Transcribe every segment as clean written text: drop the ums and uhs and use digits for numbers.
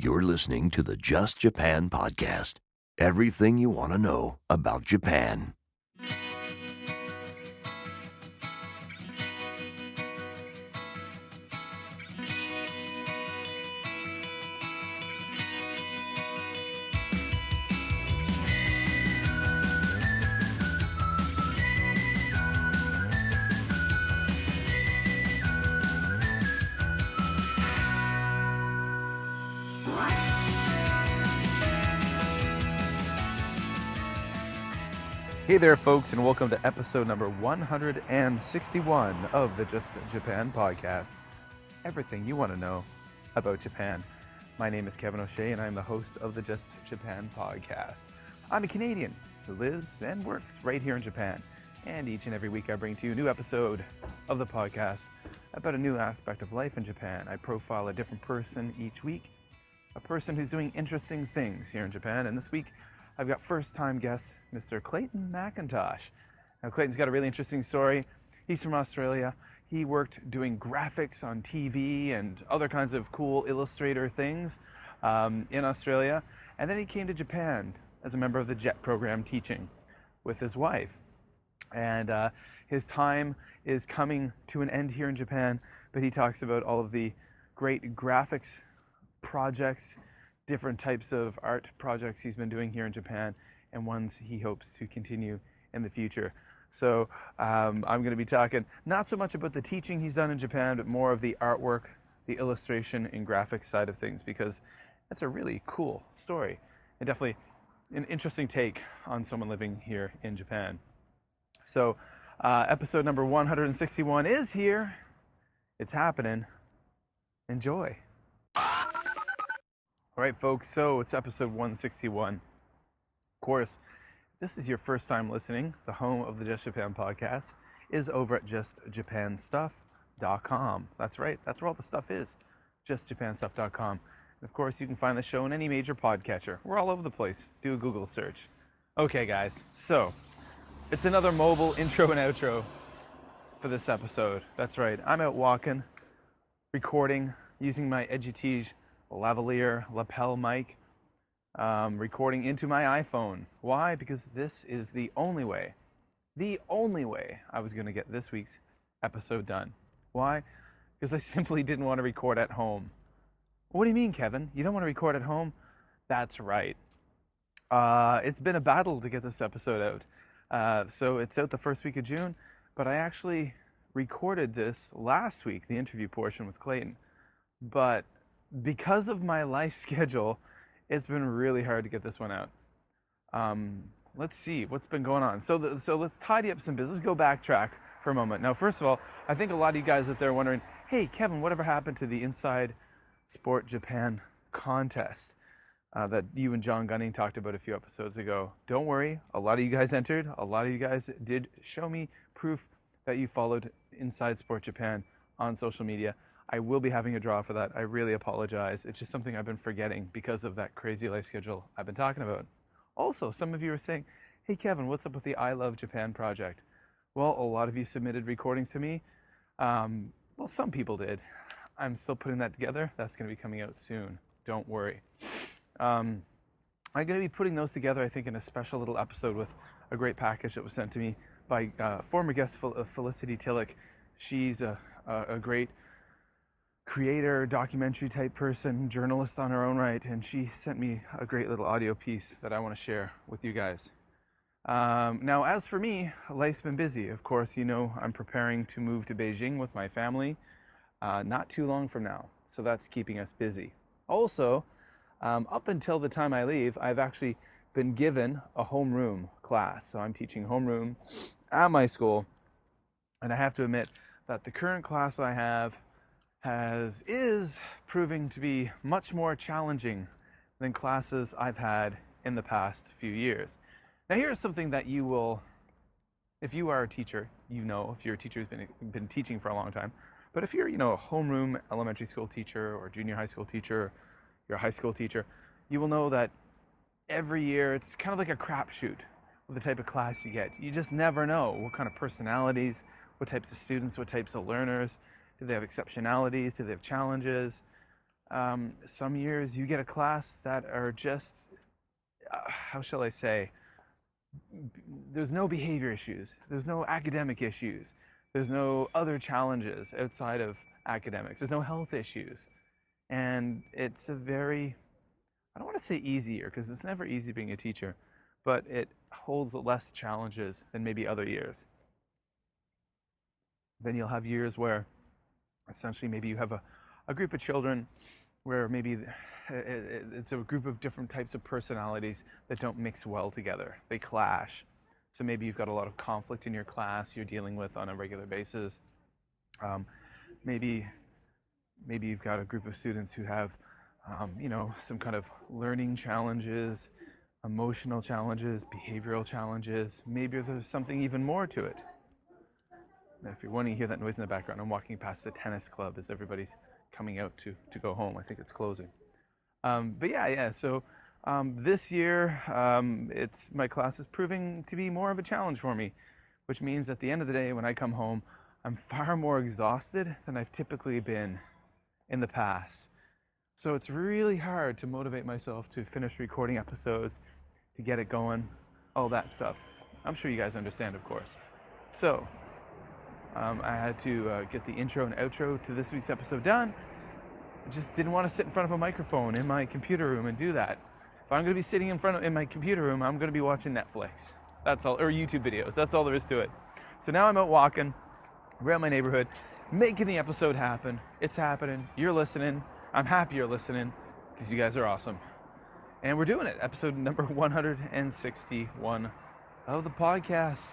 You're listening to the Just Japan podcast. Everything you want to know about Japan. Hey there, folks, and welcome to episode number 161 of the Just Japan podcast. Everything you want to know about Japan. My name is Kevin O'Shea, and I'm the host of the Just Japan podcast. I'm a Canadian who lives and works right here in Japan, and each and every week I bring to you a new episode of the podcast about a new aspect of life in Japan. I profile a different person each week, a person who's doing interesting things here in Japan, and this week I've got first-time guest, Mr. Clayton McIntosh. Now, Clayton's got a really interesting story. He's from Australia. He worked doing graphics on TV and other kinds of cool Illustrator things in Australia. And then he came to Japan as a member of the JET program teaching with his wife. And his time is coming to an end here in Japan, but he talks about all of the great graphics projects, different types of art projects he's been doing here in Japan, and ones he hopes to continue in the future. So I'm going to be talking not so much about the teaching he's done in Japan, but more of the artwork, the illustration and graphics side of things, because that's a really cool story and definitely an interesting take on someone living here in Japan. So episode number 161 is here. It's happening. Enjoy. All right, folks, so it's episode 161. Of course, if this is your first time listening, the home of the Just Japan podcast is over at justjapanstuff.com. That's right, that's where all the stuff is, justjapanstuff.com. And of course, you can find the show in any major podcatcher. We're all over the place. Do a Google search. Okay, guys, so it's another mobile intro and outro for this episode. That's right, I'm out walking, recording, using my Egitige lavalier lapel mic, recording into my iPhone. Why? Because this is the only way I was going to get this week's episode done. Why? Because I simply didn't want to record at home. What do you mean, Kevin? You don't want to record at home? That's right. It's been a battle to get this episode out. So it's out the first week of June, but I actually recorded this last week, the interview portion with Clayton. But because of my life schedule, it's been really hard to get this one out. Let's see what's been going on. So let's tidy up some business. Let's go backtrack for a moment. Now, first of all, I think a lot of you guys out there are wondering, hey, Kevin, whatever happened to the Inside Sport Japan contest that you and John Gunning talked about a few episodes ago? Don't worry. A lot of you guys entered. A lot of you guys did show me proof that you followed Inside Sport Japan on social media. I will be having a draw for that. I really apologize. It's just something I've been forgetting because of that crazy life schedule I've been talking about. Also, some of you are saying, hey, Kevin, what's up with the I Love Japan project? Well, a lot of you submitted recordings to me. Well, some people did. I'm still putting that together. That's going to be coming out soon. Don't worry. I'm going to be putting those together, I think, in a special little episode with a great package that was sent to me by former guest Felicity Tillich. She's a great creator, documentary type person, journalist on her own right, and she sent me a great little audio piece that I want to share with you guys. Now, as for me, life's been busy. Of course, you know, I'm preparing to move to Beijing with my family not too long from now, so that's keeping us busy. Also, up until the time I leave, I've actually been given a homeroom class, so I'm teaching homeroom at my school, and I have to admit that the current class I have is proving to be much more challenging than classes I've had in the past few years. Now, here's something that you will, if you are a teacher, you know, if you're a teacher who's been teaching for a long time, but if you're, you know, a homeroom elementary school teacher or junior high school teacher, you're a high school teacher, you will know that every year it's kind of like a crapshoot with the type of class you get. You just never know what kind of personalities, what types of students, what types of learners. Do they have exceptionalities? Do they have challenges? Some years you get a class that are just, how shall I say, there's no behavior issues, there's no academic issues, there's no other challenges outside of academics, there's no health issues. And it's a very, I don't want to say easier, because it's never easy being a teacher, but it holds less challenges than maybe other years. Then you'll have years where essentially maybe you have a group of children where maybe it's a group of different types of personalities that don't mix well together. They clash. So maybe you've got a lot of conflict in your class you're dealing with on a regular basis. Maybe you've got a group of students who have, some kind of learning challenges, emotional challenges, behavioral challenges. Maybe there's something even more to it. Now, if you're wanting to hear that noise in the background, I'm walking past the tennis club as everybody's coming out to go home. I think it's closing. So this year, my class is proving to be more of a challenge for me, which means at the end of the day, when I come home, I'm far more exhausted than I've typically been in the past. So it's really hard to motivate myself to finish recording episodes, to get it going, all that stuff. I'm sure you guys understand, of course. So I had to get the intro and outro to this week's episode done. I just didn't want to sit in front of a microphone in my computer room and do that. If I'm going to be sitting in my computer room, I'm going to be watching Netflix. That's all, or YouTube videos. That's all there is to it. So now I'm out walking around my neighborhood, making the episode happen. It's happening. You're listening. I'm happy you're listening because you guys are awesome. And we're doing it. Episode number 161 of the podcast.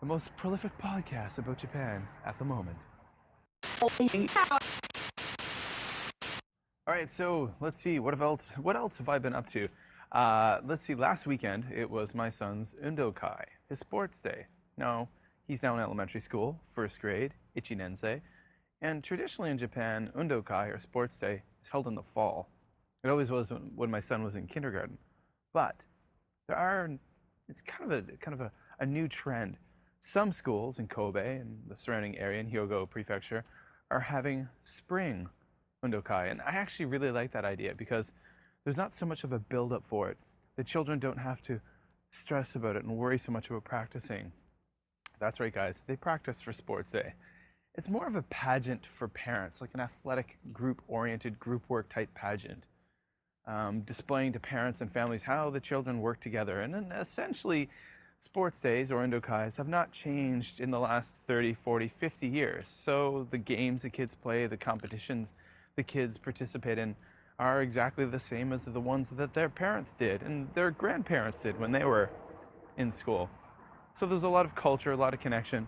The most prolific podcast about Japan at the moment. All right, so let's see. What else have I been up to? Let's see. Last weekend, it was my son's Undokai, his sports day. No, he's now in elementary school, first grade, Ichinensei. And traditionally in Japan, Undokai, or sports day, is held in the fall. It always was when my son was in kindergarten. But it's kind of a new trend. Some schools in Kobe and the surrounding area in Hyogo Prefecture are having spring Undokai. And I actually really like that idea because there's not so much of a build-up for it. The children don't have to stress about it and worry so much about practicing. That's right, guys. They practice for sports day. It's more of a pageant for parents, like an athletic, group-oriented, group work type pageant, displaying to parents and families how the children work together. And then essentially, sports days, or Undokais, have not changed in the last 30, 40, 50 years. So the games the kids play, the competitions the kids participate in are exactly the same as the ones that their parents did and their grandparents did when they were in school. So there's a lot of culture, a lot of connection.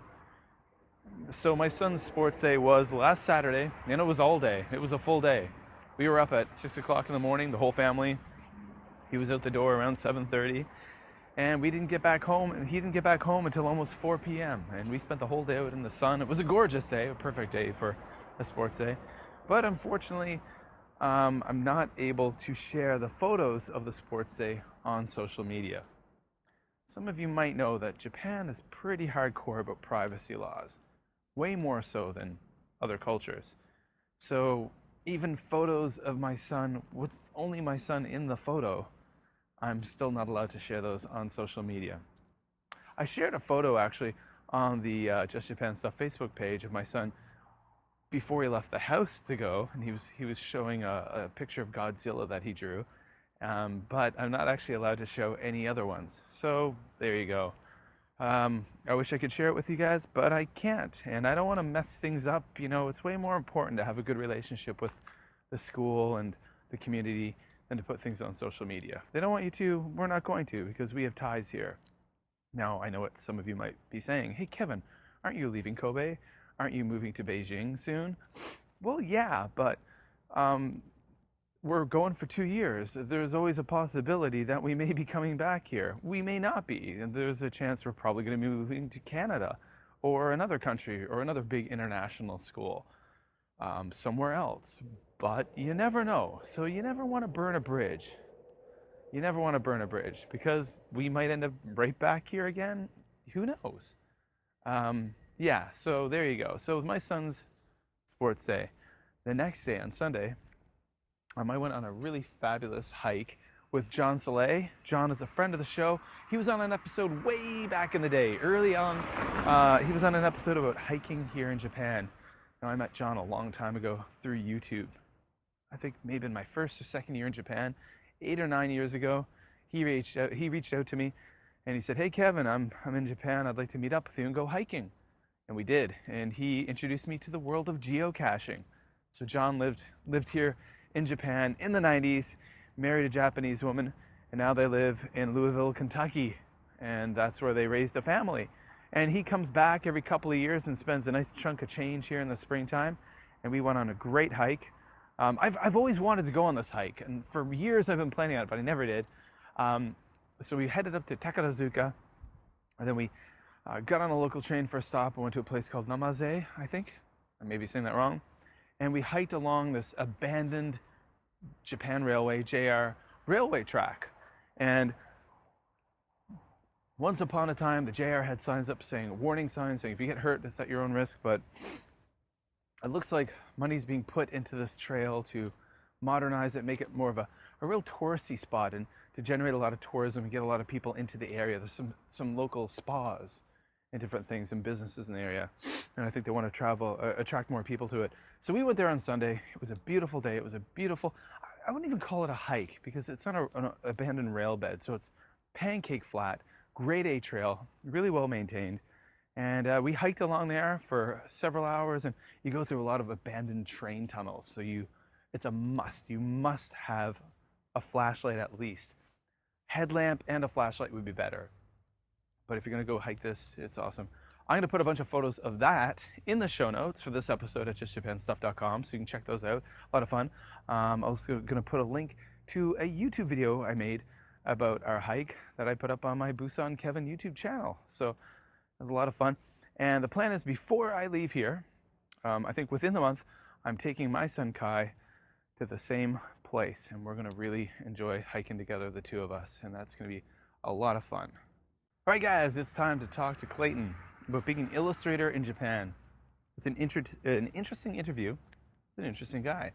So my son's sports day was last Saturday, and it was all day. It was a full day. We were up at 6 o'clock in the morning, the whole family. He was out the door around 7:30, and we didn't get back home, and he didn't get back home until almost 4 p.m. And we spent the whole day out in the sun. It was a gorgeous day, a perfect day for a sports day. But unfortunately, I'm not able to share the photos of the sports day on social media. Some of you might know that Japan is pretty hardcore about privacy laws, way more so than other cultures. So even photos of my son, with only my son in the photo, I'm still not allowed to share those on social media. I shared a photo actually on the Just Japan Stuff Facebook page of my son before he left the house to go, and he was showing a picture of Godzilla that he drew, but I'm not actually allowed to show any other ones. So there you go. I wish I could share it with you guys, but I can't, and I don't want to mess things up. You know, it's way more important to have a good relationship with the school and the community than to put things on social media. If they don't want you to, we're not going to, because we have ties here. Now, I know what some of you might be saying. Hey, Kevin, aren't you leaving Kobe? Aren't you moving to Beijing soon? Well, yeah, but we're going for 2 years. There's always a possibility that we may be coming back here. We may not be. And there's a chance we're probably going to be moving to Canada or another country or another big international school somewhere else. But you never know. So you never want to burn a bridge. You never want to burn a bridge because we might end up right back here again. Who knows? Yeah, so there you go. So with my son's sports day, the next day on Sunday, I went on a really fabulous hike with John Soleil. John is a friend of the show. He was on an episode way back in the day, early on. He was on an episode about hiking here in Japan. Now, I met John a long time ago through YouTube. I think maybe in my first or second year in Japan, 8 or 9 years ago. He reached out to me and he said, "Hey Kevin, I'm in Japan. I'd like to meet up with you and go hiking." And we did. And he introduced me to the world of geocaching. So John lived here in Japan in the 90s, married a Japanese woman, and now they live in Louisville, Kentucky. And that's where they raised a family. And he comes back every couple of years and spends a nice chunk of change here in the springtime. And we went on a great hike. I've always wanted to go on this hike, and for years I've been planning on it, but I never did. So we headed up to Takarazuka, and then we got on a local train for a stop and went to a place called Namaze, I think. I may be saying that wrong. And we hiked along this abandoned Japan Railway, JR railway track. And once upon a time, the JR had signs up saying, warning signs saying if you get hurt, it's at your own risk. But it looks like money's being put into this trail to modernize it, make it more of a real touristy spot, and to generate a lot of tourism and get a lot of people into the area. There's some local spas and different things and businesses in the area, and I think they want to attract more people to it. So we went there on Sunday. It was a beautiful day. It was a beautiful, I wouldn't even call it a hike because it's on an abandoned rail bed, so it's pancake flat, grade A trail, really well maintained. And we hiked along there for several hours, and you go through a lot of abandoned train tunnels. So it's a must. You must have a flashlight at least. Headlamp and a flashlight would be better. But if you're going to go hike this, it's awesome. I'm going to put a bunch of photos of that in the show notes for this episode at justjapanstuff.com, so you can check those out. A lot of fun. I'm also going to put a link to a YouTube video I made about our hike that I put up on my Busan Kevin YouTube channel. So it was a lot of fun. And the plan is before I leave here, I think within the month, I'm taking my son Kai to the same place. And we're going to really enjoy hiking together, the two of us. And that's going to be a lot of fun. All right, guys, it's time to talk to Clayton about being an illustrator in Japan. It's an interesting interview with an interesting guy.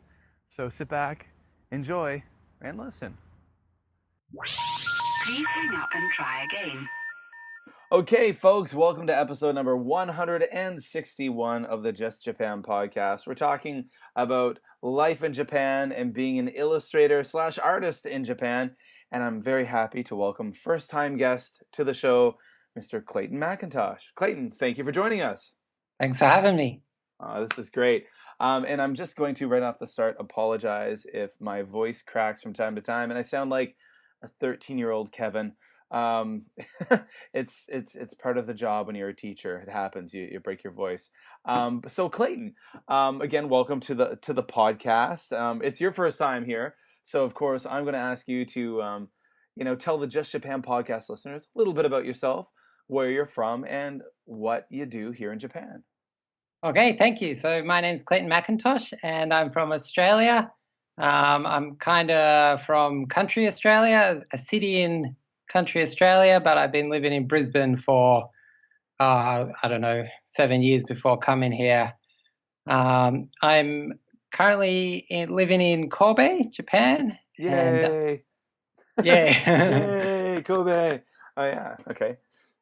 So sit back, enjoy, and listen. Please hang up and try again. Okay, folks, welcome to episode number 161 of the Just Japan podcast. We're talking about life in Japan and being an illustrator / artist in Japan. And I'm very happy to welcome first-time guest to the show, Mr. Clayton McIntosh. Clayton, thank you for joining us. Thanks for having me. This is great. And I'm just going to, right off the start, apologize if my voice cracks from time to time and I sound like a 13-year-old Kevin. It's part of the job when you're a teacher. It happens. You break your voice. So Clayton, again, welcome to the podcast. It's your first time here. So, of course, I'm going to ask you to, tell the Just Japan podcast listeners a little bit about yourself, where you're from, and what you do here in Japan. Okay, thank you. So my name's Clayton McIntosh, and I'm from Australia. I'm kind of from country Australia, a city in country Australia, but I've been living in Brisbane for, 7 years before coming here. I'm currently living in Kobe, Japan. Yay! Yay, Kobe! Oh, yeah, okay.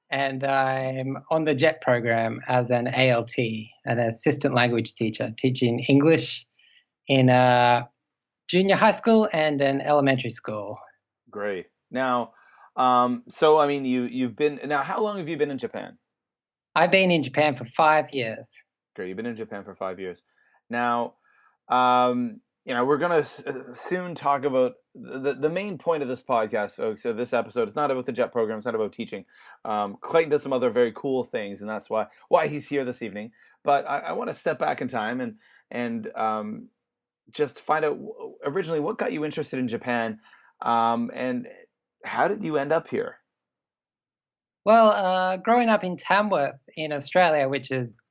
And I'm on the JET program as an ALT, an assistant language teacher, teaching English in a junior high school and an elementary school. Great. Now, you've been, now how long have you been in Japan? I've been in Japan for 5 years. Great, you've been in Japan for 5 years. Now, we're going to soon talk about the main point of this podcast. So this episode, it's not about the JET program. It's not about teaching. Clayton does some other very cool things, and that's why he's here this evening. But I want to step back in time and just find out originally what got you interested in Japan, and how did you end up here? Well, growing up in Tamworth in Australia, which is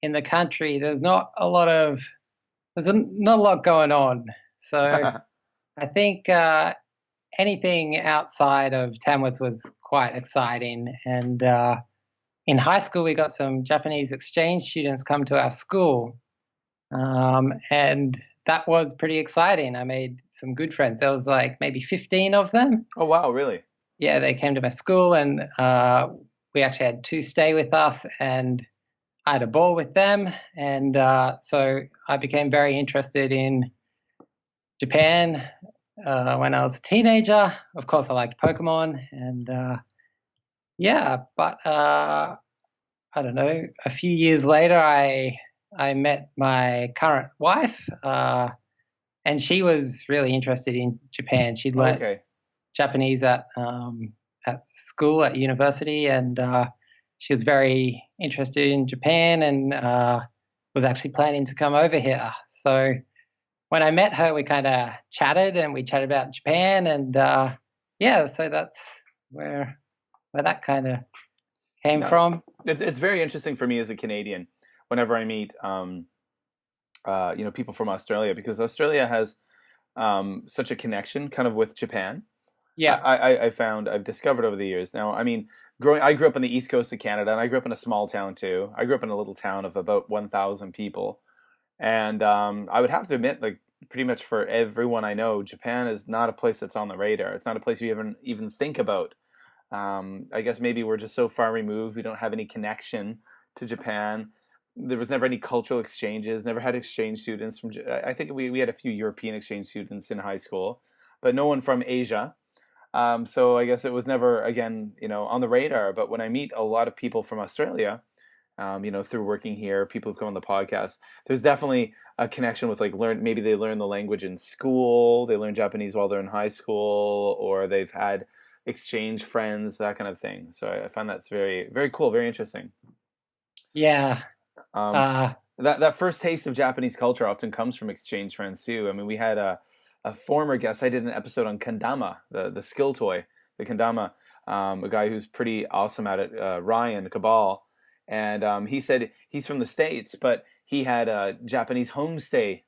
in the country, there's not a lot going on. So I think anything outside of Tamworth was quite exciting. And in high school, we got some Japanese exchange students come to our school. And that was pretty exciting. I made some good friends. There was like maybe 15 of them. Oh, wow, really? Yeah, they came to my school, and we actually had two stay with us, and I had a ball with them. And so I became very interested in Japan when I was a teenager. Of course, I liked Pokemon, and yeah, but I don't know. A few years later, I met my current wife, and she was really interested in Japan. She'd learnt Okay. Japanese at school, at university, and she was very interested in Japan, and was actually planning to come over here. So when I met her, we kind of chatted, and we chatted about Japan, and yeah, so that's where that kind of came No, from. it's very interesting for me as a Canadian whenever I meet people from Australia, because Australia has such a connection kind of with Japan. Yeah, I've discovered over the years. Now, I mean, I grew up on the east coast of Canada, and I grew up in a small town too. I grew up in a little town of about 1,000 people, and I would have to admit, like pretty much for everyone I know, Japan is not a place that's on the radar. It's not a place you even think about. I guess maybe we're just so far removed, we don't have any connection to Japan. There was never any cultural exchanges, never had exchange students from. I think we had a few European exchange students in high school, but no one from Asia. So I guess it was never, again, on the radar. But when I meet a lot of people from Australia, through working here, people who've come on the podcast, there's definitely a connection with like maybe they learn the language in school, they learn Japanese while they're in high school, or they've had exchange friends, that kind of thing. So I find that's very, very cool, very interesting. yeah. Um, Uh, that first taste of Japanese culture often comes from exchange friends too. I mean, we had a former guest. I did an episode on kendama, the skill toy, the kendama. A guy who's pretty awesome at it, Ryan Cabal, and he said he's from the States, but he had Japanese homestay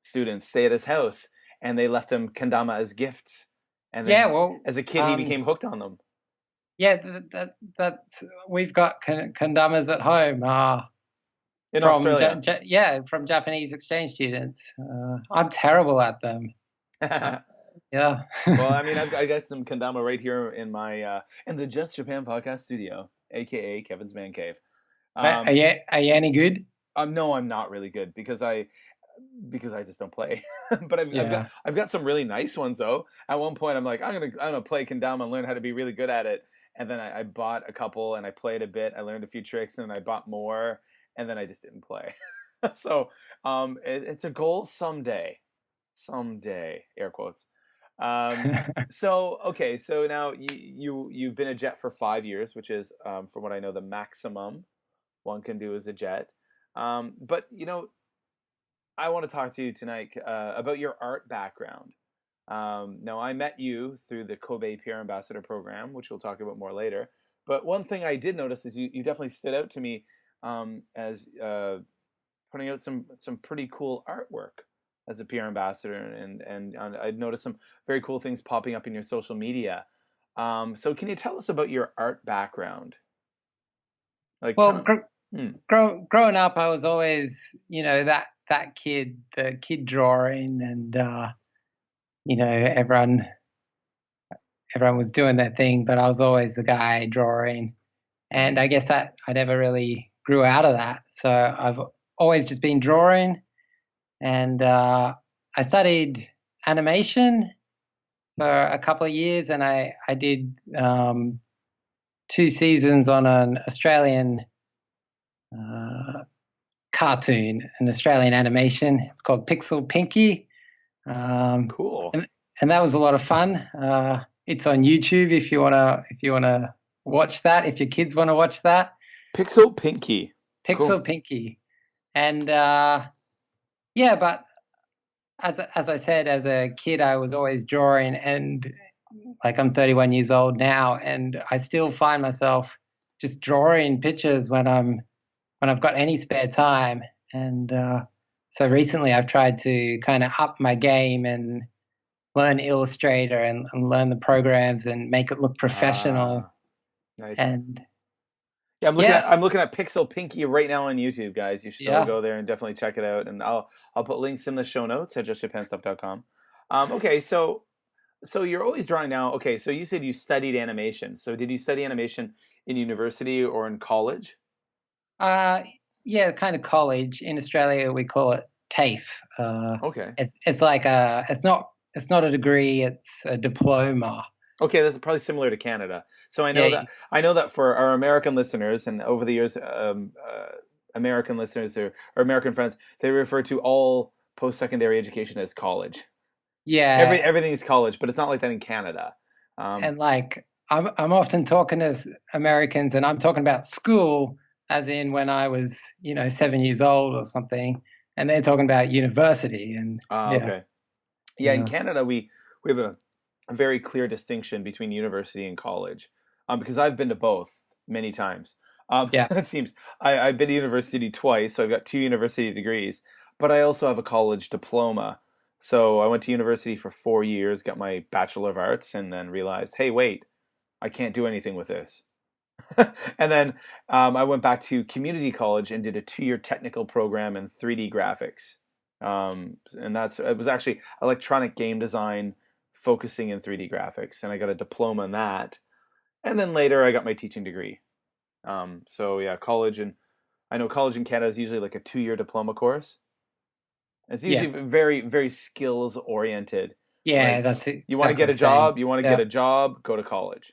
students stay at his house, and they left him kendama as gifts. And then yeah, well, as a kid, he became hooked on them. yeah, that's we've got kendamas at home. In From Australia. from Japanese exchange students. I'm terrible at them. Uh, yeah. Well, I mean, I got some kendama right here in my in the Just Japan podcast studio, aka Kevin's Man Cave. Are Um, you any good? no, I'm not really good because I just don't play. But Yeah. I've got some really nice ones though. At one point, I'm like, I'm gonna play kendama and learn how to be really good at it. And then I bought a couple and I played a bit. I learned a few tricks and I bought more, and then I just didn't play. So it's a goal someday, air quotes. Um, so okay, so now you've been a jet for 5 years, which is from what I know the maximum one can do as a jet. But I want to talk to you tonight about your art background. Now, I met you through the Kobe Peer Ambassador program, which we'll talk about more later. But one thing I did notice is you definitely stood out to me as putting out some pretty cool artwork as a peer ambassador, and I noticed some very cool things popping up in your social media. So, can you tell us about your art background? Like, Well, hmm, growing up, I was always, that kid, the kid drawing, and everyone was doing their thing, but I was always the guy drawing, and I guess that I never really grew out of that. So I've always just been drawing, and I studied animation for a couple of years, and I did 2 seasons on an Australian uh, cartoon, an Australian animation. It's called Pixel Pinky, cool. and that was a lot of fun. It's on YouTube if you wanna watch that. If your kids want to watch that, Pixel Pinky. Pixel Cool. Pinky, and yeah, but as I said, as a kid, I was always drawing, and like I'm 31 years old now, and I still find myself just drawing pictures when I've got any spare time. And so recently, I've tried to kind of up my game and learn Illustrator and learn the programs and make it look professional. Ah, nice. And Yeah, Yeah, I'm looking at Pixel Pinky right now on YouTube, guys. You should all yeah. go there and definitely check it out. And I'll put links in the show notes at justjapanstuff.com. Okay, so you're always drawing now. Okay, so you said you studied animation. So did you study animation in university or in college? Uh, yeah, kind of college. In Australia, we call it TAFE. Okay. It's like it's not a degree, it's a diploma. Okay, that's probably similar to Canada. So Yeah, I know that for our American listeners, and over the years, American listeners or American friends, they refer to all post-secondary education as college. yeah, Everything is college, but it's not like that in Canada. Um, and like I'm often talking to Americans, and I'm talking about school, as in when I was, 7 years old or something, and they're talking about university, and yeah, okay. Yeah, in yeah, Canada, we have a very clear distinction between university and college, because I've been to both many times. yeah, It seems I've been to university twice, so I've got two university degrees, but I also have a college diploma. So I went to university for 4 years, got my Bachelor of Arts, and then realized, hey, wait, I can't do anything with this. And then I went back to community college and did a 2 year technical program in 3D graphics. And it was actually electronic game design focusing in 3D graphics. And I got a diploma in that. And then later I got my teaching degree. So yeah, I know college in Canada is usually like a 2 year diploma course. It's yeah, usually very, very skills oriented. yeah. Like That's get exactly a the same. job, you want to get Yeah, a job, go to college,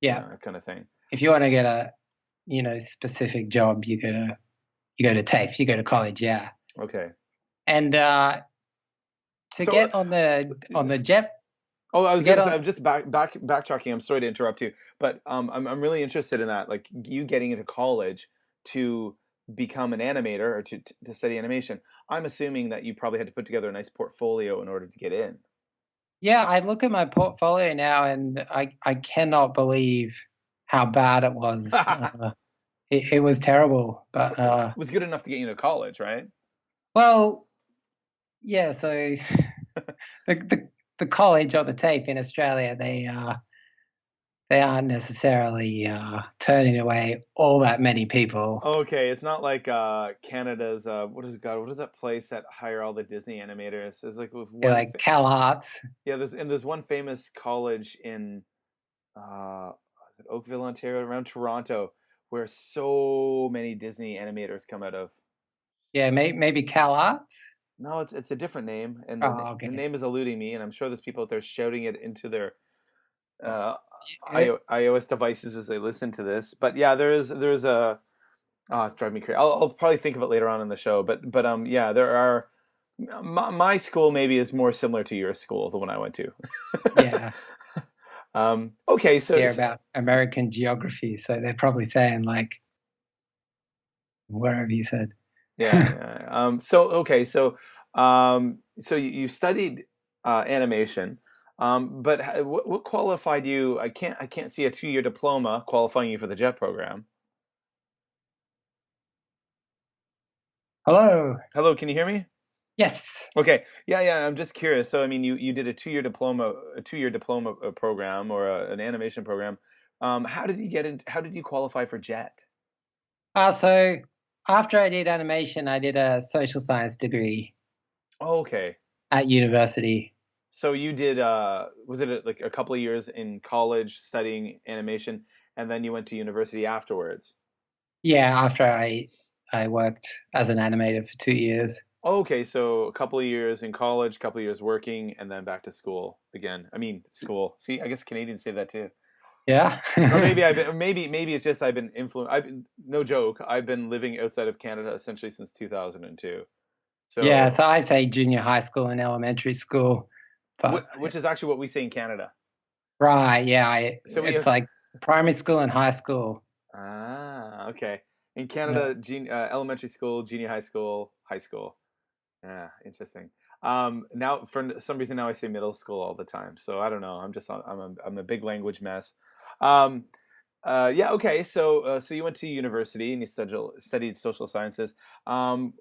yeah. kind of thing. If you want to get a, specific job, you go to TAFE, you go to college, yeah. Okay. And to So get on the jet, oh, I to was get gonna say, on, I'm just backtracking. I'm sorry to interrupt you, but I'm really interested in that, like you getting into college to become an animator or to study animation. I'm assuming that you probably had to put together a nice portfolio in order to get in. yeah, I look at my portfolio now, and I cannot believe how bad it was. It was terrible, but It was good enough to get you into college, right? well, yeah. So the college or the tape in Australia, they aren't necessarily turning away all that many people. Okay, it's not like Canada's what is that place that hire all the Disney animators? There's like with They're one like Cal Arts. yeah, there's one famous college in is it Oakville, Ontario, around Toronto, where so many Disney animators come out of. Yeah, maybe Cal Arts. No, it's a different name, and Oh, the okay. name is eluding me, and I'm sure there's people out there shouting it into their uh, Eh, iOS devices as they listen to this. But yeah, there's a it's driving me crazy. I'll probably think of it later on in the show. But yeah, there are my school maybe is more similar to your school, the one I went to. Yeah, Okay, care about American geography, so they're probably saying like wherever you said. yeah, yeah. So you studied animation, but what qualified you? I can't see a 2 year diploma qualifying you for the JET program. Hello. Hello, can you hear me? Yes. Okay, yeah, yeah. I'm just curious. So I mean, you did a 2 year diploma program or an animation program. How did you get in? How did you qualify for JET? So after I did animation, I did a social science degree Oh, okay. at university. So you did was it like a couple of years in college studying animation and then you went to university afterwards? Yeah, after I worked as an animator for 2 years. Okay, so a couple of years in college, a couple of years working, and then back to school again. I mean, school. See, I guess Canadians say that too. Yeah. Or maybe I've been, maybe it's just I've been influenced. No joke. I've been living outside of Canada essentially since 2002. Yeah, So, so I say junior high school and elementary school, but which is actually what we say in Canada. right, yeah, So we it's have like primary school and high school. okay. In Yeah. Canada, elementary school, junior high school, high school. Yeah, interesting. Now for some reason now I say middle school all the time. So I don't know. I'm a big language mess. Um, yeah. Okay. So you went to university and you studied social sciences. Um,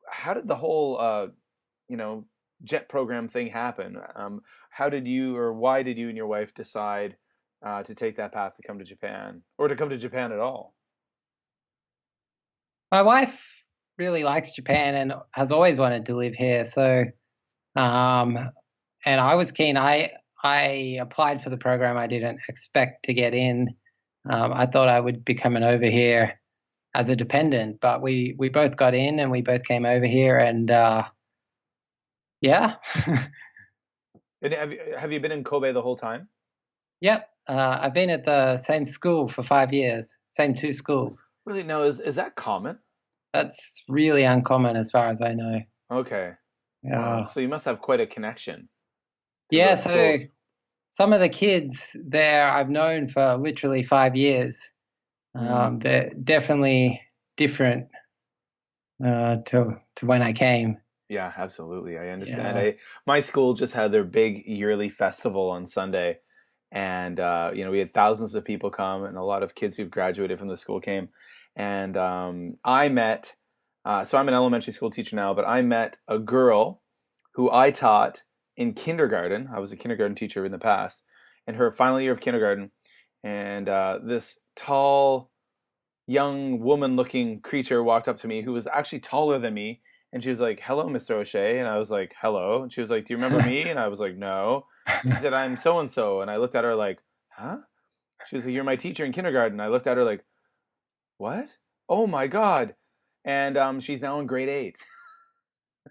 how did the whole you know JET program thing happen? How did you or why did you and your wife decide to take that path to come to Japan or to come to Japan at all? My wife really likes Japan and has always wanted to live here. So, um, and I was keen. I applied for the program. I didn't expect to get in. I thought I would be coming over here as a dependent, but we both got in and we both came over here, and yeah, And have you been in Kobe the whole time? yep. I've been at the same school for 5 years, same two schools. Really? No, is that common? That's really uncommon as far as I know. Okay. Wow. Yeah. So you must have quite a connection to Yeah, those so schools. some of the kids there I've known for literally 5 years. Mm. They're definitely different to when I came. Yeah, absolutely. I understand. Yeah. My school just had their big yearly festival on Sunday, and we had thousands of people come, and a lot of kids who've graduated from the school came. And I met, so I'm an elementary school teacher now, but I met a girl who I taught in kindergarten. I was a kindergarten teacher in the past, in her final year of kindergarten, and this tall, young woman-looking creature walked up to me who was actually taller than me, and she was like, "Hello, Mr. O'Shea," and I was like, "Hello," and she was like, "Do you remember me?" And I was like, "No." She said, "I'm so and so," and I looked at her like, "Huh?" She was like, "You're my teacher in kindergarten." I looked at her like, "What? Oh my God!" And she's now in grade 8.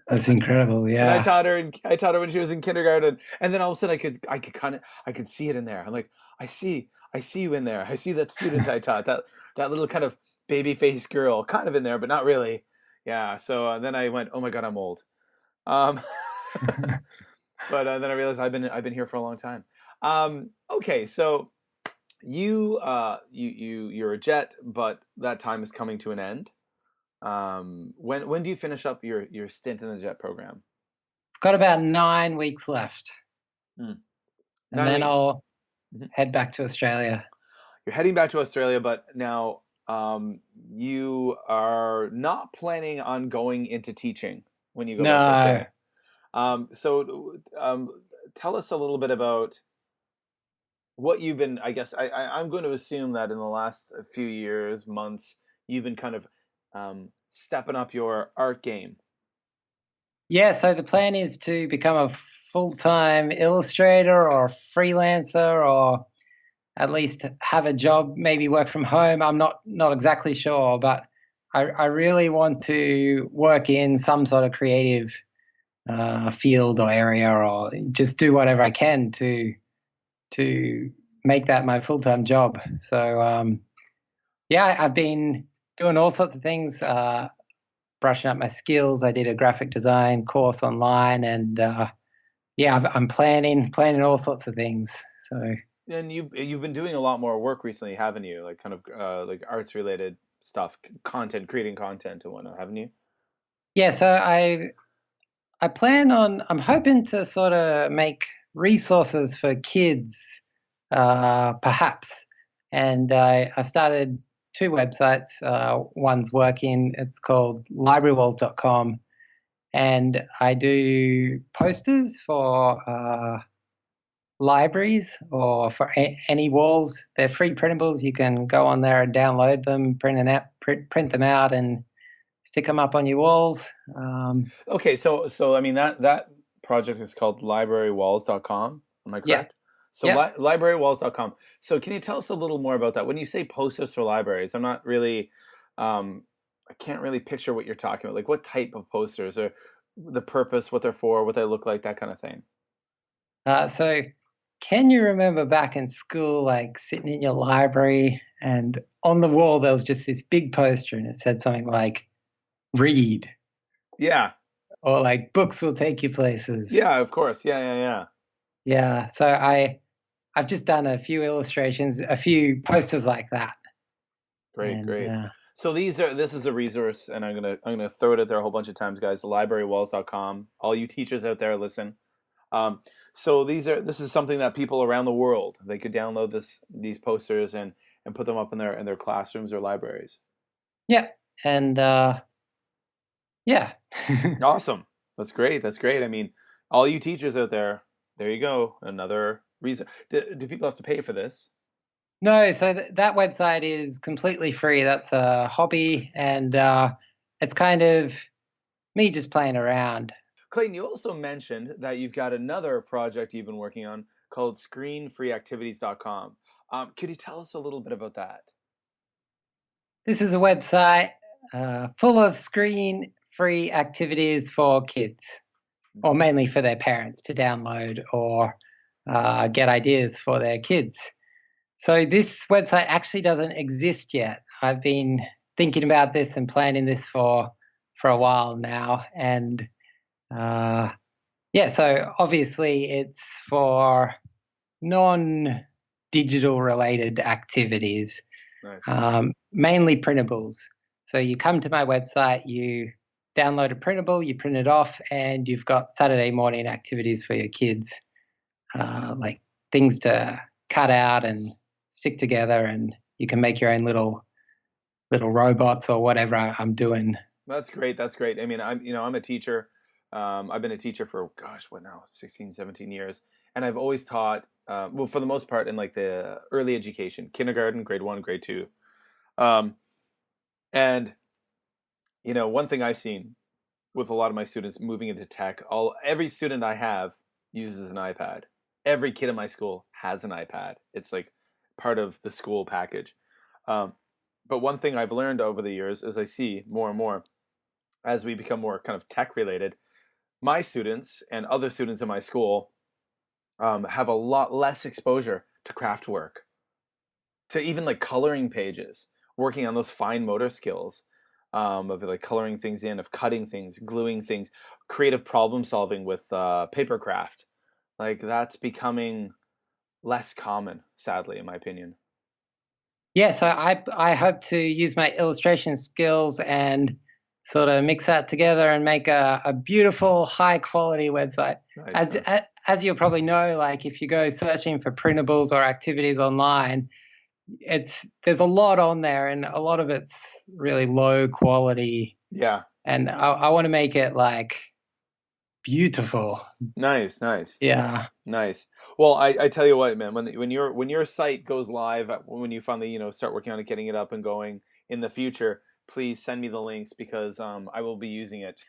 That's incredible. And Yeah. I taught her when she was in kindergarten, and then all of a sudden I could see it in there. I'm like, I see you in there. I see that student I taught, that little kind of baby faced girl, kind of in there, but not really. Yeah. So then I went, oh my God, I'm old. Um, but then I realized I've been here for a long time. Okay, so you're a jet, but that time is coming to an end. When do you finish up your stint in the jet program? Got about 9 weeks left, Hmm. and Nine then weeks. I'll head back to Australia. You're heading back to Australia, but now you are not planning on going into teaching when you go back to No. Australia. So tell us a little bit about what you've been. I guess I'm going to assume that in the last few years, months, you've been kind of stepping up your art game. Yeah, so the plan is to become a full-time illustrator or freelancer, or at least have a job, maybe work from home. I'm not exactly sure, but I really want to work in some sort of creative field or area, or just do whatever I can to make that my full-time job. So yeah, I've been doing all sorts of things, brushing up my skills. I did a graphic design course online, and yeah, I'm planning all sorts of things. So And you've been doing a lot more work recently, haven't you? Like kind of like arts related stuff, content, creating content and whatnot, haven't you? yeah, so I plan on, I'm hoping to sort of make resources for kids, perhaps. And I started two websites. One's working, it's called librarywalls.com. And I do posters for libraries or for any walls. They're free printables. You can go on there and download them, print them out, and stick them up on your walls. Okay, so I mean that project is called librarywalls.com. Am I Yeah, correct? So yeah. librarywalls.com. So can you tell us a little more about that? When you say posters for libraries, I'm not really I can't really picture what you're talking about. Like what type of posters or the purpose, what they're for, what they look like, that kind of thing. So, can you remember back in school, like sitting in your library, and on the wall there was just this big poster, and it said something like "read" Yeah. or like "books will take you places." Yeah, of course. Yeah, yeah, yeah. Yeah. So I've just done a few illustrations, a few posters like that, Great, and great. So this is a resource, and I'm gonna throw it out there a whole bunch of times, guys. Librarywalls.com. All you teachers out there, listen. Um, so this is something that people around the world, they could download these posters and put them up in their classrooms or libraries. yeah, and yeah. Awesome. That's great. That's great. I mean, all you teachers out there, there you go. Another reason. Do people have to pay for this? No, so that website is completely free. That's a hobby, and it's kind of me just playing around. Clayton, you also mentioned that you've got another project you've been working on called screenfreeactivities.com. Could you tell us a little bit about that? This is a website full of screen-free activities for kids, or mainly for their parents to download or get ideas for their kids. So this website actually doesn't exist yet. I've been thinking about this and planning this for a while now, and yeah, so obviously it's for non-digital related activities, Nice. mainly printables. So you come to my website, you download a printable, you print it off, and you've got Saturday morning activities for your kids, like things to cut out and stick together, and you can make your own little robots or whatever I'm doing. That's great. That's great. I mean, I'm a teacher. I've been a teacher for, gosh, what now, 16, 17 years. And I've always taught, well, for the most part, in like the early education, kindergarten, grade 1, grade 2. Um, and, one thing I've seen with a lot of my students moving into tech, every student I have uses an iPad. Every kid in my school has an iPad. It's like part of the school package. Um, but one thing I've learned over the years is I see more and more as we become more kind of tech related, my students and other students in my school have a lot less exposure to craft work, to even like coloring pages, working on those fine motor skills of like coloring things in, of cutting things, gluing things, creative problem solving with paper craft. Like that's becoming less common, sadly, in my opinion. Yeah, so I hope to use my illustration skills and sort of mix that together and make a beautiful, high quality website. Nice. As as you'll probably know, like if you go searching for printables or activities online, there's a lot on there, and a lot of it's really low quality. Yeah. And I want to make it like beautiful. Nice. Nice. Yeah. Nice. Well, I tell you what, man, when your site goes live, when you finally, start working on it, getting it up and going in the future, please send me the links because I will be using it.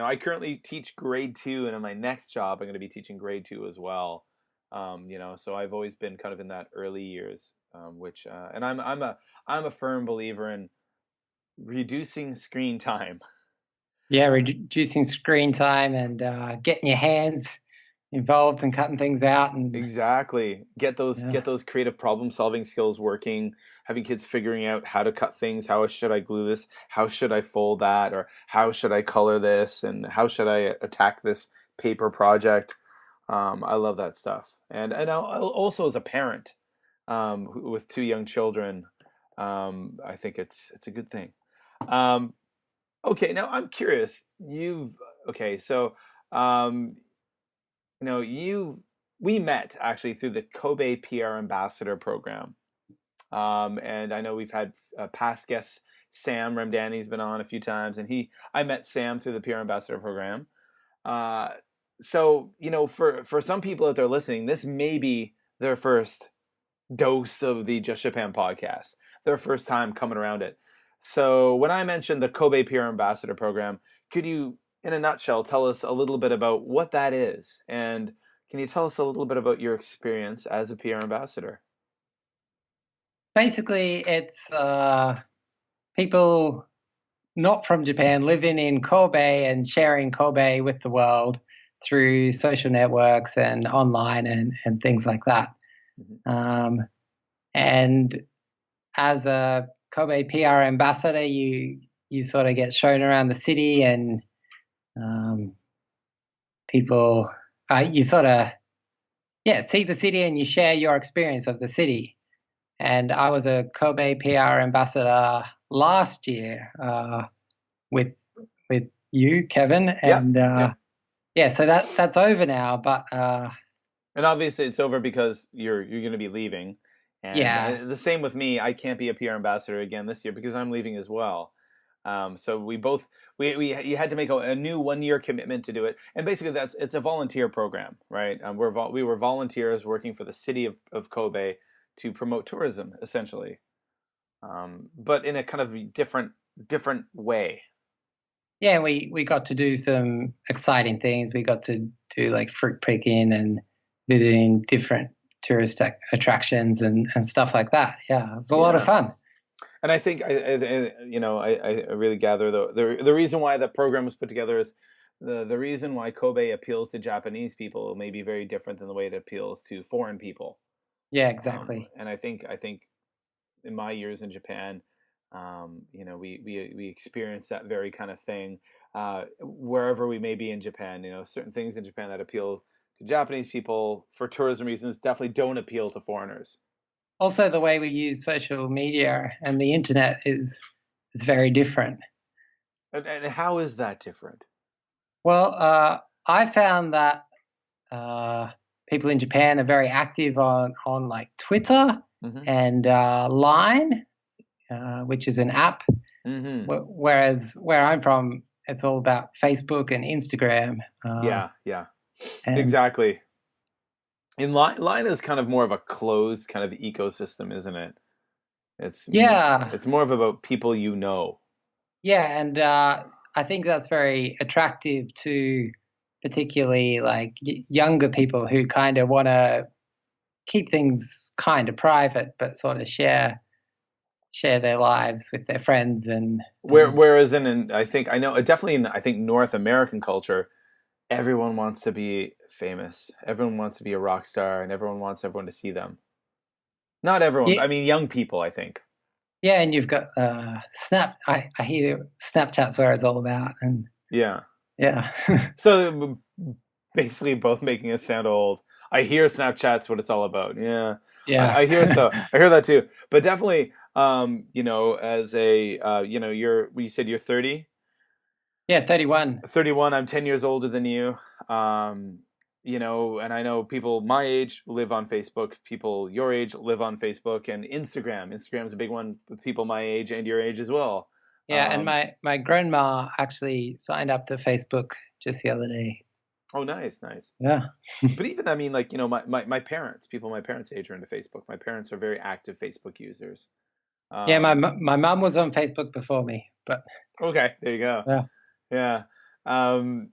I currently teach grade 2, and in my next job I'm going to be teaching grade 2 as well. So I've always been kind of in that early years, which and I'm a firm believer in reducing screen time. Yeah, reducing screen time and getting your hands involved and cutting things out and Exactly. Get those yeah. get those creative problem solving skills working, having kids figuring out how to cut things, how should I glue this, how should I fold that, or how should I color this, and how should I attack this paper project. I love that stuff. And also as a parent with 2 young children, I think it's a good thing. Um, okay, now I'm curious. Okay, so um, you we met actually through the Kobe PR Ambassador Program, and I know we've had past guests. Sam Ramdani's been on a few times, and I met Sam through the PR Ambassador Program. Uh, so for some people out there listening, this may be their first dose of the Just Japan podcast, their first time coming around it. So when I mentioned the Kobe PR Ambassador Program, could you, in a nutshell, tell us a little bit about what that is? And can you tell us a little bit about your experience as a PR ambassador? Basically it's people not from Japan living in Kobe and sharing Kobe with the world through social networks and online and things like that. Mhm. And as a Kobe PR ambassador, you sort of get shown around the city, and um, people you sort of see the city and you share your experience of the city. And I was a Kobe PR ambassador last year with you, Kevin, Yep, and yep. so that's over now. But And obviously, it's over because you're going to be leaving, and yeah, the same with me. I can't be a PR ambassador again this year because I'm leaving as well. So we both we you had to make a new 1 year commitment to do it, and basically it's a volunteer program, right? We were volunteers working for the city of Kobe to promote tourism, essentially, but in a kind of different way. Yeah, we got to do some exciting things. We got to do like fruit picking and visiting different tourist attractions and stuff like that. Yeah, it was a lot of Yeah. fun. And I think I really gather the reason why the program was put together is the reason why Kobe appeals to Japanese people may be very different than the way it appeals to foreign people. Yeah, exactly. And I think in my years in Japan, we experience that very kind of thing wherever we may be in Japan. Certain things in Japan that appeal to Japanese people for tourism reasons definitely don't appeal to foreigners. Also, the way we use social media and the internet is very different. And how is that different? Well, I found that people in Japan are very active on like Twitter Mm-hmm. and Line, which is an app. Mm-hmm. Whereas where I'm from, it's all about Facebook and Instagram. Yeah, And exactly. In line is kind of more of a closed kind of ecosystem, isn't it? yeah, It's more of about people you know. yeah, and I think that's very attractive to particularly like younger people who kind of want to keep things kind of private, but sort of share their lives with their friends Whereas I think I know definitely in I think North American culture, everyone wants to be famous. Everyone wants to be a rock star, and everyone wants everyone to see them. Not everyone. yeah, I mean, young people. I think. yeah, and you've got Snap. I hear Snapchat's where it's all about, and Yeah. yeah, So basically, both making us sound old. I hear Snapchat's what it's all about. Yeah, yeah, I hear so. I hear that too. But definitely, as a, you said you're 30. yeah, 31. 31. I'm 10 years older than you. Um, and I know people my age live on Facebook. People your age live on Facebook and Instagram. Instagram is a big one with people my age and your age as well. Yeah, and Um, my grandma actually signed up to Facebook just the other day. oh, nice, nice. Yeah, But even, I mean, like, my parents, people my parents' age are into Facebook. My parents are very active Facebook users. yeah, Um, my mum was on Facebook before me, but okay, there you go. yeah, Yeah. Um,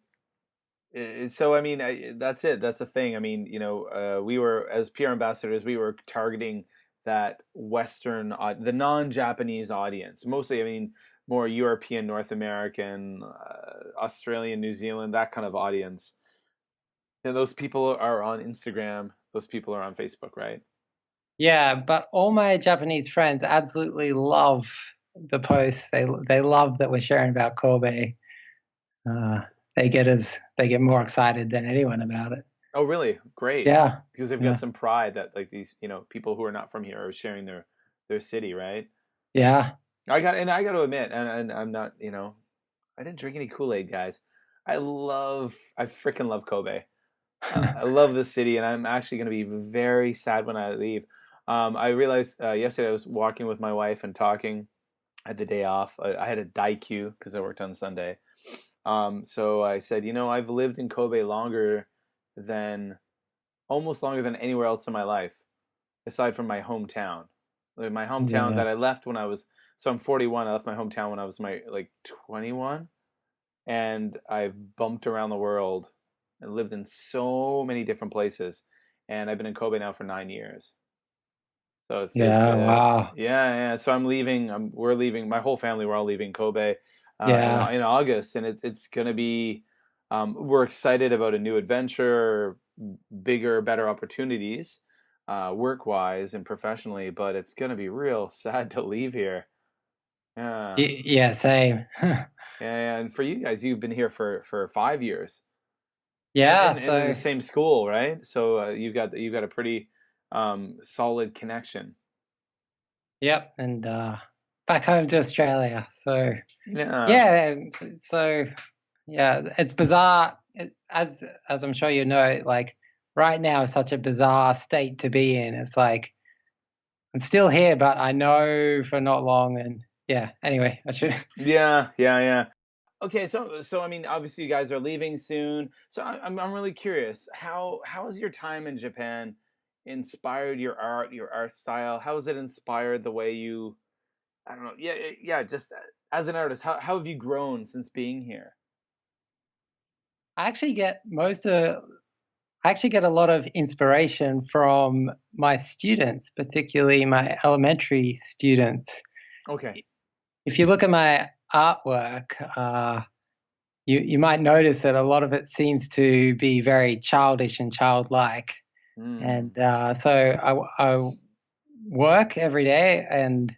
so, I mean, that's it. That's the thing. I mean, we were, as PR ambassadors, we were targeting that Western, the non-Japanese audience. Mostly, I mean, more European, North American, Australian, New Zealand, that kind of audience. And those people are on Instagram. Those people are on Facebook, right? yeah. But all my Japanese friends absolutely love the posts. They love that we're sharing about Kobe. Uh, they get more excited than anyone about it. Oh, really? Great. Yeah, Because they've got yeah, some pride that like these, people who are not from here are sharing their city, right? yeah. I got to admit, and I'm not, I didn't drink any Kool-Aid, guys. I freaking love Kobe. I love this city, and I'm actually going to be very sad when I leave. I realized yesterday I was walking with my wife and talking. I had the day off. I had a daikyu because I worked on Sunday. So I said, I've lived in Kobe than almost longer than anywhere else in my life, aside from my hometown. Like my hometown Yeah. that I left when I was, so I'm 41. I left my hometown when I was my like 21, and I've bumped around the world and lived in so many different places, and I've been in Kobe now for 9 years. So it's Yeah, wow. yeah. So I'm leaving. We're leaving. My whole family. We're all leaving Kobe Yeah. in August, and it's gonna be. We're excited about a new adventure, bigger, better opportunities, work wise and professionally. But it's gonna be real sad to leave here. Yeah, Yeah, same. and for you guys, you've been here for 5 years Yeah, in the so same school, right? So you've got a pretty solid connection. yep, and back home to Australia. So Yeah. yeah, so yeah, it's bizarre. As I'm sure you know, like right now is such a bizarre state to be in. It's like I'm still here, but I know for not long. And yeah, anyway, I should. Yeah. Okay, so I mean, obviously you guys are leaving soon. So I'm really curious. How is your time in Japan inspired your art style? How has it inspired the way you, I don't know, yeah, just as an artist, how have you grown since being here? I actually get I actually get a lot of inspiration from my students, particularly my elementary students. Okay. If you look at my artwork, you might notice that a lot of it seems to be very childish and childlike. Mm. And I work every day, and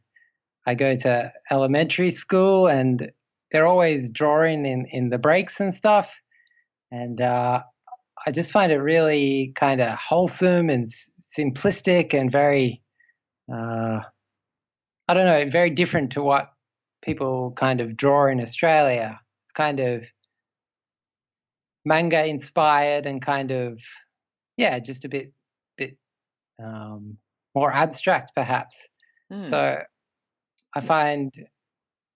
I go to elementary school, and they're always drawing in the breaks and stuff. And I just find it really kind of wholesome and simplistic and very, uh, I don't know, very different to what people kind of draw in Australia. It's kind of manga inspired and kind of, yeah, just a bit more abstract perhaps. Hmm. So I find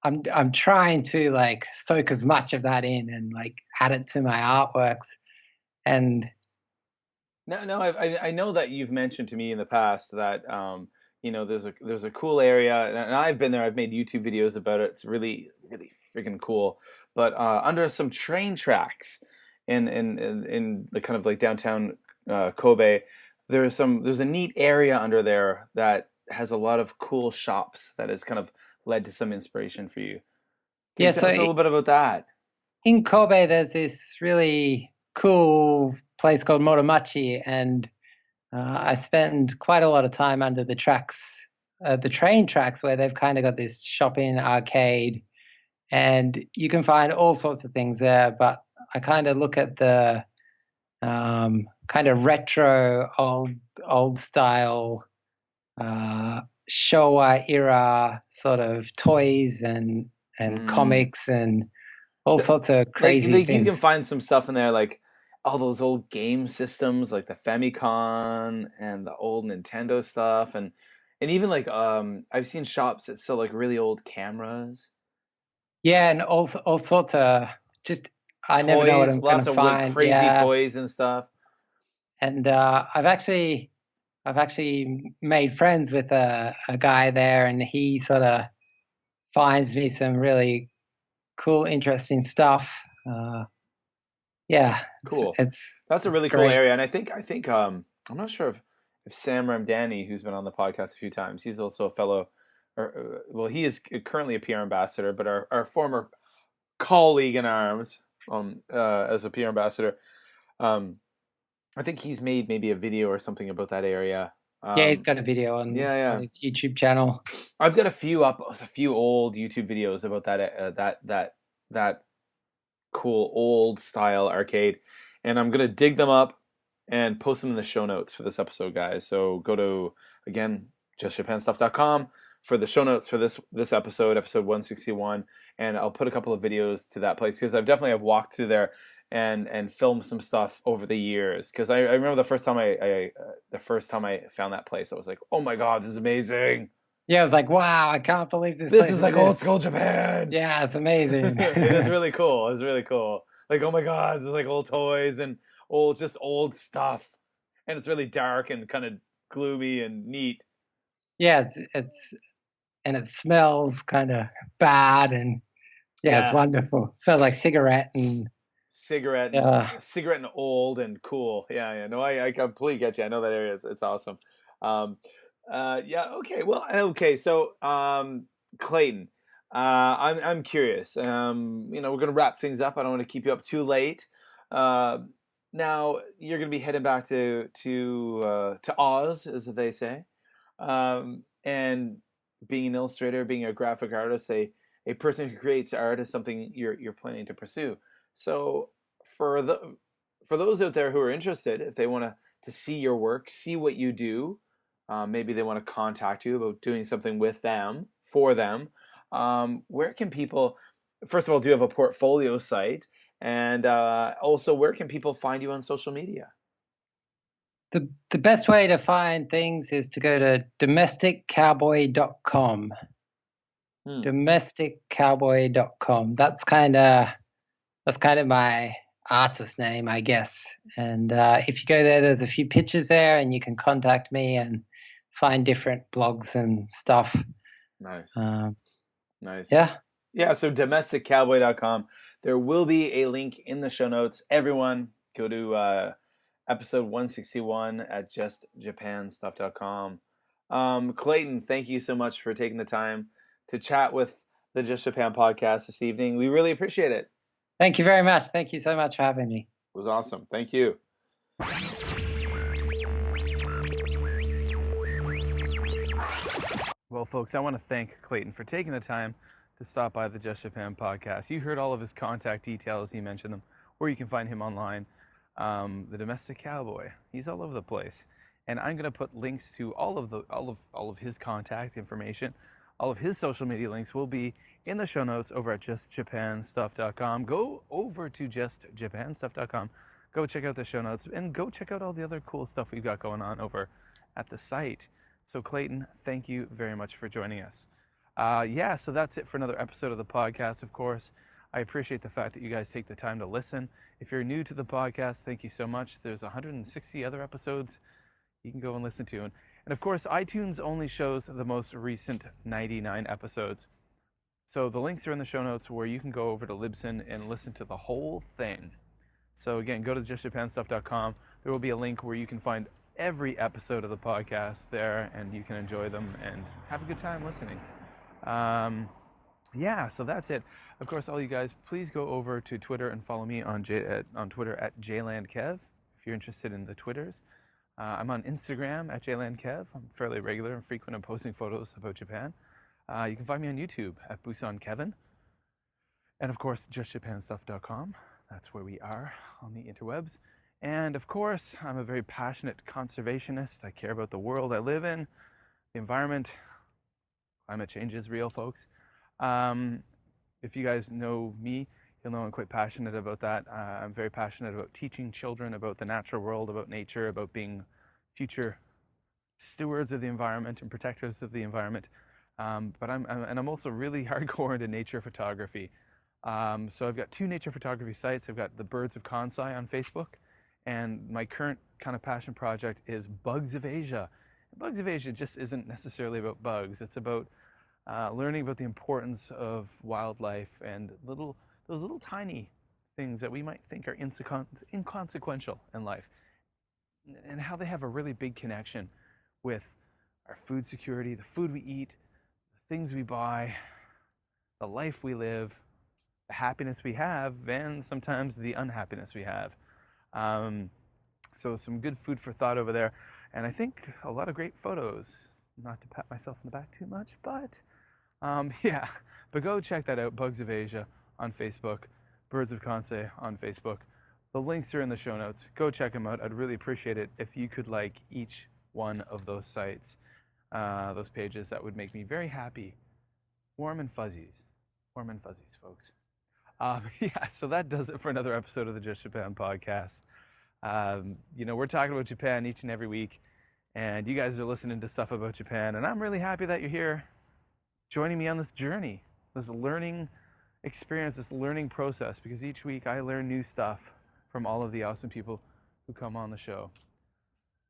I'm trying to like soak as much of that in and like add it to my artworks. And No, I know that you've mentioned to me in the past that there's a cool area, and I've been there. I've made YouTube videos about it. It's really freaking cool. But under some train tracks in the kind of like downtown Kobe, there's a neat area under there that has a lot of cool shops that has kind of led to some inspiration for you. Can you yeah, tell us a little bit about that? in Kobe, there's this really cool place called Moromachi, and I spend quite a lot of time under the tracks, the train tracks, where they've kind of got this shopping arcade, and you can find all sorts of things there. But I kind of look at the kind of retro, old style, Showa era sort of toys and Mm. comics and all The, sorts of like crazy you can things. find some stuff in there like all those old game systems like the Famicom and the old Nintendo stuff and even like I've seen shops that sell like really old cameras, Yeah, and all sorts of just I never know what toys, I'm gonna lots of like find. crazy Yeah, toys and stuff. and I've actually made friends with a guy there, and he sort of finds me some really cool, interesting stuff. Yeah, Cool. That's a it's really cool great. area and I think I'm not sure if Sam Ramdani, who's been on the podcast a few times, he's also a fellow or well he is currently a PR ambassador, but our former colleague in arms as a PR ambassador. Um, I think he's made maybe a video or something about that area. Yeah, he's Um, got a video yeah, on yeah. his YouTube channel. I've got a few old YouTube videos about that cool old style arcade, and I'm gonna dig them up and post them in the show notes for this episode, guys. So go to again justjapanstuff.com for the show notes for this episode 161, and I'll put a couple of videos to that place because I've definitely have walked through there and filmed some stuff over the years because I remember the first time I found that place I was like, oh my god, this is amazing. Yeah, I was like, wow, I can't believe this This place is like old exists. school Japan. Yeah, it's amazing. It is really cool. It's really cool. Like, oh my god, this is like old toys and old stuff. And it's really dark and kind of gloomy and neat. Yeah, it's and it smells kind of bad, and yeah, it's Yeah. wonderful. It smells like cigarette and Cigarette and old and cool. Yeah, yeah. No, I completely get you. I know that area. It's awesome. Um, yeah. Okay. Well. Okay. So, Clayton, I'm curious. We're gonna wrap things up. I don't want to keep you up too late. Uh, Now you're gonna be heading back to Oz, as they say. And being an illustrator, being a graphic artist, a person who creates art is something you're planning to pursue. So for the for those out there who are interested, if they want to see your work, see what you do, maybe they want to contact you about doing something with them for them. Where can people? First of all, do you have a portfolio site? And also, where can people find you on social media? the best way to find things is to go to domesticcowboy.com. Hmm. Domesticcowboy.com. That's kind of my artist name, I guess. And if you go there, there's a few pictures there, and you can contact me and find different blogs and stuff. Nice. Nice. Yeah. Yeah, so domesticcowboy.com. There will be a link in the show notes. Everyone, go to episode 161 at justjapanstuff.com. Clayton, thank you so much for taking the time to chat with the Just Japan podcast this evening. We really appreciate it. Thank you very much. Thank you so much for having me. It was awesome. Thank you. Well, folks, I want to thank Clayton for taking the time to stop by the Just Japan podcast. You heard all of his contact details. He mentioned them, or you can find him online. The Domestic Cowboy. He's all over the place, and I'm going to put links to all of his contact information. All of his social media links will be in the show notes over at justjapanstuff.com. Go over to justjapanstuff.com. Go check out the show notes, and go check out all the other cool stuff we've got going on over at the site. So Clayton, thank you very much for joining us. So that's it for another episode of the podcast, of course. I appreciate the fact that you guys take the time to listen. If you're new to the podcast, thank you so much. There's 160 other episodes you can go and listen to. And of course, iTunes only shows the most recent 99 episodes. So the links are in the show notes where you can go over to Libsyn and listen to the whole thing. So again, go to justjapanstuff.com. There will be a link where you can find every episode of the podcast there, and you can enjoy them and have a good time listening. So that's it. Of course, all you guys, please go over to Twitter and follow me on Twitter at jlandkev if you're interested in the Twitters. I'm on Instagram at jlandkev. I'm fairly regular and frequent in posting photos about Japan. You can find me on YouTube at Busan Kevin. And of course, justjapanstuff.com. That's where we are on the interwebs. And of course, I'm a very passionate conservationist. I care about the world I live in, the environment. Climate change is real, folks. If you guys know me, you'll know I'm quite passionate about that. I'm very passionate about teaching children about the natural world, about nature, about being future stewards of the environment and protectors of the environment. But I'm also really hardcore into nature photography. So I've got 2 nature photography sites. I've got the Birds of Kansai on Facebook, and my current kind of passion project is Bugs of Asia. Bugs of Asia just isn't necessarily about bugs. It's about learning about the importance of wildlife and those little tiny things that we might think are inconsequential in life, and how they have a really big connection with our food security, the food we eat, the things we buy, the life we live, the happiness we have, and sometimes the unhappiness we have. So some good food for thought over there, and I think a lot of great photos. Not to pat myself in the back too much, but but go check that out. Bugs of Asia on Facebook, Birds of Kansai on Facebook. The links are in the show notes. Go check them out. I'd really appreciate it if you could like each one of those sites, those pages. That would make me very happy. Warm and fuzzies, folks. So that does it for another episode of the Just Japan podcast. We're talking about Japan each and every week, and you guys are listening to stuff about Japan, and I'm really happy that you're here joining me on this journey, this learning experience, this learning process, because each week I learn new stuff from all of the awesome people who come on the show.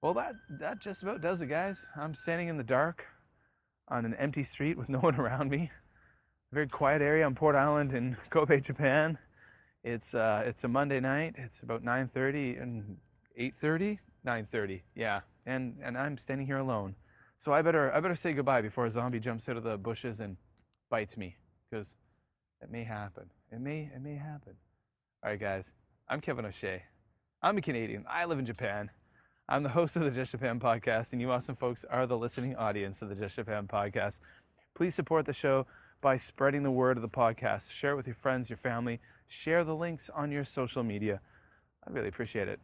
Well, that just about does it, guys. I'm standing in the dark on an empty street with no one around me. A very quiet area on Port Island in Kobe, Japan. It's a Monday night. It's about 9:30 and 8:30. 9:30, yeah. And I'm standing here alone. So I better say goodbye before a zombie jumps out of the bushes and bites me, because it may happen. It may happen. All right, guys. I'm Kevin O'Shea. I'm a Canadian. I live in Japan. I'm the host of the Just Japan podcast, and you awesome folks are the listening audience of the Just Japan podcast. Please support the show by spreading the word of the podcast. Share it with your friends, your family. Share the links on your social media. I really appreciate it.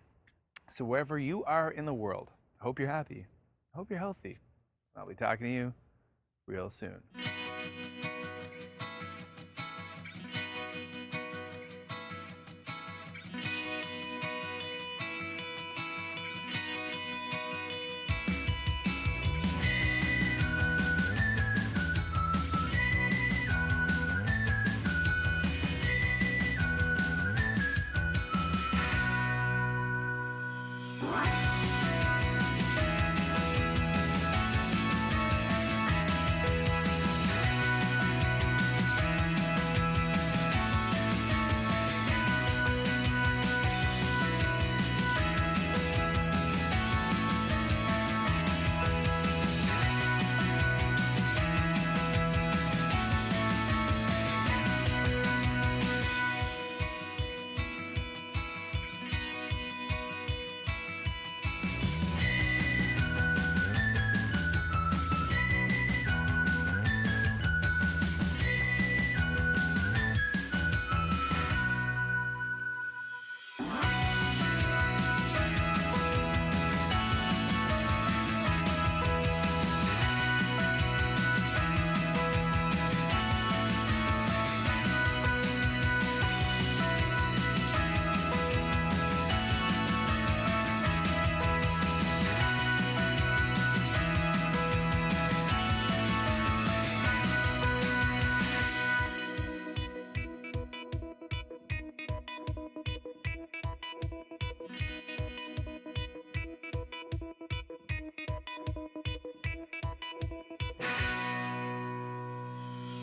So wherever you are in the world, I hope you're happy. I hope you're healthy. I'll be talking to you real soon.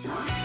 Bye.